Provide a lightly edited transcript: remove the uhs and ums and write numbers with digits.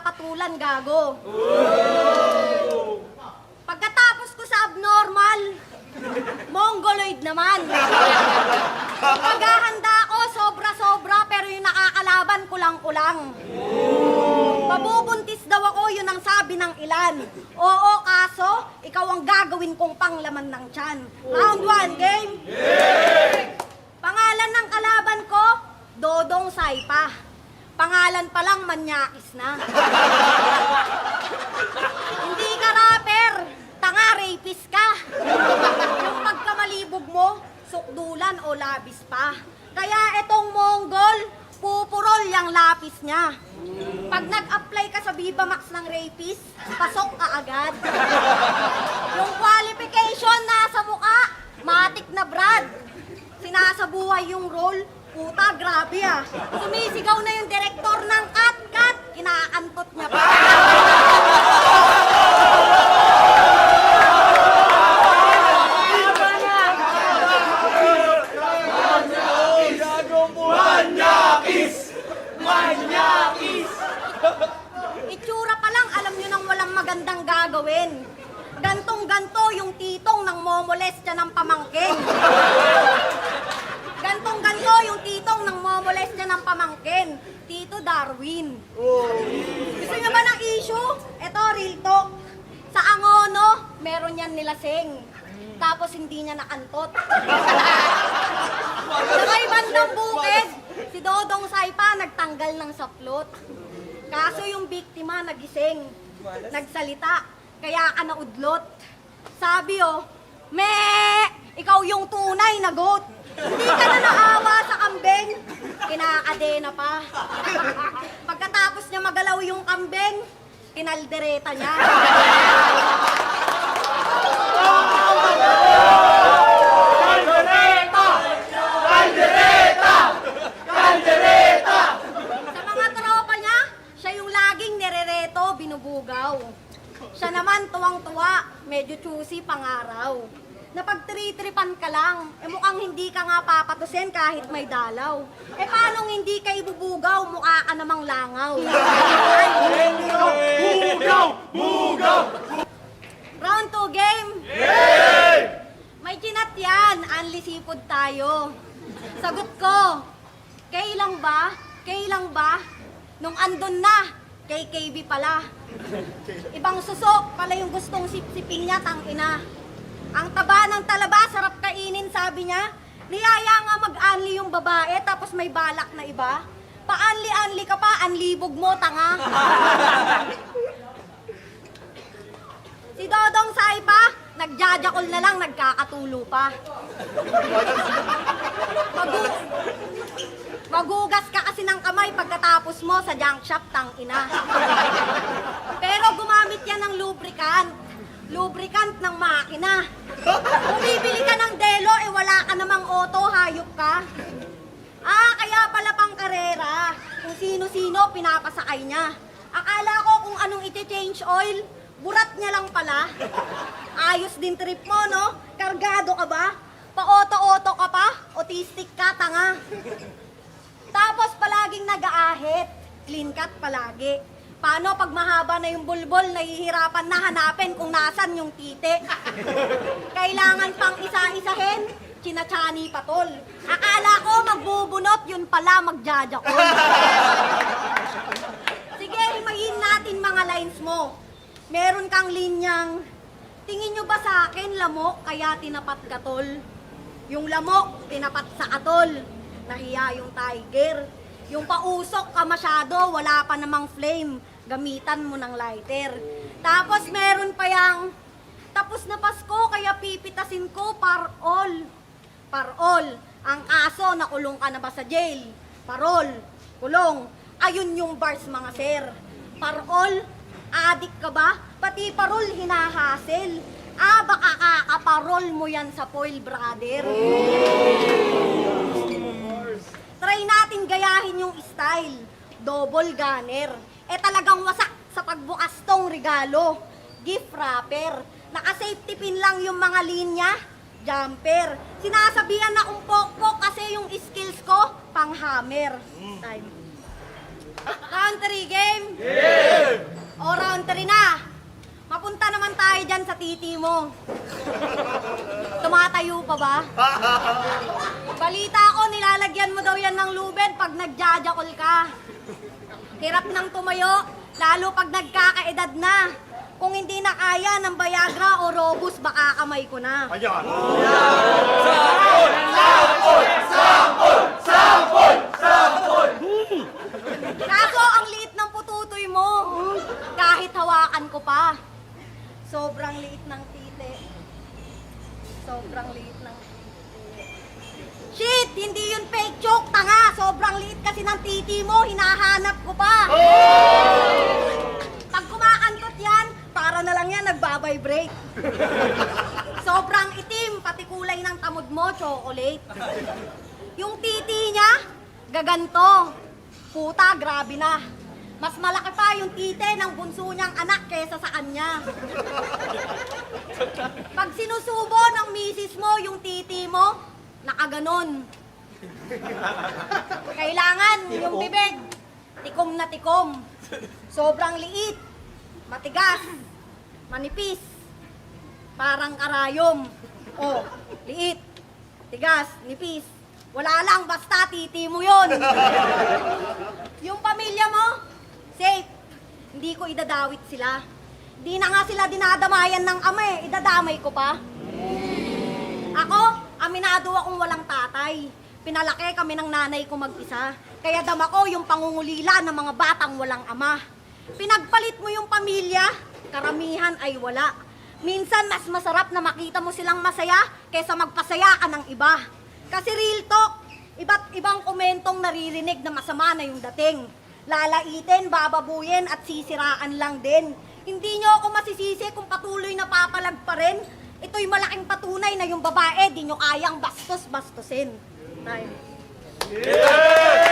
papatulan, gago. Pagkatapos ko sa abnormal, mongoloid naman. Paghahanda ko, sobra-sobra, pero yung nakakalaban, kulang-kulang. Mabubuntis daw ako, yun ang sabi ng ilan. Oo, kaso, ikaw ang gagawin kong panglaman ng tiyan. Round 1, game? Pangalan ng kalaban ko, Dodong Saipa. Pangalan pa lang, manyakis na. Hindi ka rapper, tanga, rapist ka. Yung pagkamalibog mo, sukdulan o labis pa. Kaya etong Mongol, pupurol yung lapis niya. Pag nag-apply ka sa Viva Max ng rapist, pasok ka agad. Yung qualification nasa mukha, matik na Brad. Sinasabuhay yung role, puta, grabe ah. Sumisigaw na yung direktor ng cut, kinaakantot niya pa. Itsura pa lang, alam nyo nang walang magandang gagawin. Gantong-ganto yung titong ng momolestya ng pamangkin. Gantong-ganto yung titong ng momolestya ng pamangkin. Tito Darwin. Gusto nyo ba ng issue? Eto, real talk. Sa Angono, meron yan nilasing. Tapos hindi niya nakantot. Sa may bandang bukid, si Dodong Saipa nagtanggal ng saplot. Kaso yung biktima nagising, nagsalita, kaya ka naudlot. Sabi ikaw yung tunay na goat. Hindi ka na naawa sa kambing, kinakadena pa. Pagkatapos niya magalaw yung kambing, kinaldereta niya. Sa mga tropa niya, siya yung laging nirereto, binubugaw. Siya naman tuwang-tuwa, medyo choosy pangaraw. Napagtritripan ka lang, mukhang hindi ka nga papatusin kahit may dalaw. Paanong hindi ka ibubugaw, mukha ka namang langaw. Bugaw! Round 2 game. May chinat yan, anli sipod tayo. Sagot ko, kailang ba? Nung andun na, kay KB pala. Ibang susok pala yung gustong sipsipin niya, tangina. Ang taba ng talaba, sarap kainin, sabi niya. Niyaya nga mag-anli yung babae, tapos may balak na iba. Pa-anli-anli ka pa, anlibog mo, tanga. Si Dodong Saipa, nagjajakol na lang, nagkakatulo pa. Magugas ka kasi ng kamay pagkatapos mo sa junk shop, tangina. Pero gumamit yan ng lubricant ng makina. Kung bibili ka ng Delo, wala ka namang auto, hayop ka. Kaya pala pang karera, kung sino-sino pinapasakay niya. Akala ko kung anong iti-change oil, burat niya lang pala. Ayos din trip mo, no? Kargado ka ba? Pa-auto-auto ka pa? Autistic ka, tanga. Tapos palaging nag-aahit, clean cut palagi. Paano pag mahaba na yung bulbol, nahihirapan na hanapin kung nasan yung titi? Kailangan pang isa-isahin, chinachani patol. Akala ko magbubunot, yun pala magjajakol. Sige, himayin natin mga lines mo. Meron kang linyang, tingin nyo ba sa akin lamok kaya tinapat katol? Yung lamok, tinapat sa katol. Nahiya yung tiger. Yung pausok ka masyado, wala pa namang flame. Gamitan mo ng lighter. Tapos meron pa yang, tapos na Pasko, kaya pipitasin ko parol. Parol. Ang kaso, nakulong ka na ba sa jail? Parol. Kulong. Ayun yung bars, mga sir. Parol. Adik ka ba? Pati parol hinahasil. Baka kakaparol mo yan sa foil, brother. Try natin gayahin yung style. Double gunner. Talagang wasak sa pagbukas tong regalo. Gift wrapper. Naka-safety pin lang yung mga linya. Jumper. Sinasabihan na umpok-pok kasi yung skills ko, pang hammer. Time. Country game. O, round 3 na. Mapunta naman tayo dyan sa titi mo. Tumatayo pa ba? Balita ko, nilalagyan mo daw yan ng luben pag nagjajakol ka. Hirap nang tumayo, lalo pag nagkakaedad na. Kung hindi na kaya ng Viagra o Robus, baka kamay ko na. Ayan. Kaso ang liit ng pututoy mo. Kahit hawakan ko pa. Sobrang liit ng tite. Sobrang liit ng tite. Shit! Hindi yun fake joke, tanga! Sobrang liit kasi ng titi mo, hinahanap ko pa. Pag kumakantot yan, para na lang yan, nagbabibrate. Sobrang itim, pati kulay ng tamod mo, chocolate. Yung titi niya, gaganto. Puta, grabe na. Mas malaki pa yung tite ng bunso niyang anak kesa sa kanya. Pag sinusubo ng misis mo yung titi mo, nakaganon. Kailangan yung bibig, tikom na tikom. Sobrang liit, matigas, manipis, parang karayom. Oh, liit, tigas, nipis. Wala lang, basta titi mo yun. Yung pamilya mo, safe. Hindi ko idadawit sila. Di na nga sila dinadamayan ng ama eh. Idadamay ko pa. Ako, aminado akong walang tatay. Pinalaki kami ng nanay ko mag-isa. Kaya dama ko yung pangungulila ng mga batang walang ama. Pinagpalit mo yung pamilya, karamihan ay wala. Minsan mas masarap na makita mo silang masaya kaysa magpasaya ka ng iba. Kasi real talk, iba't ibang komentong naririnig na masama na yung dating. Lalaitin, bababuyin at sisiraan lang din. Hindi nyo ako masisisi kung patuloy na papalag pa rin. Ito'y malaking patunay na yung babae di nyo kayang bastos-bastusin. Tayo. Yeah!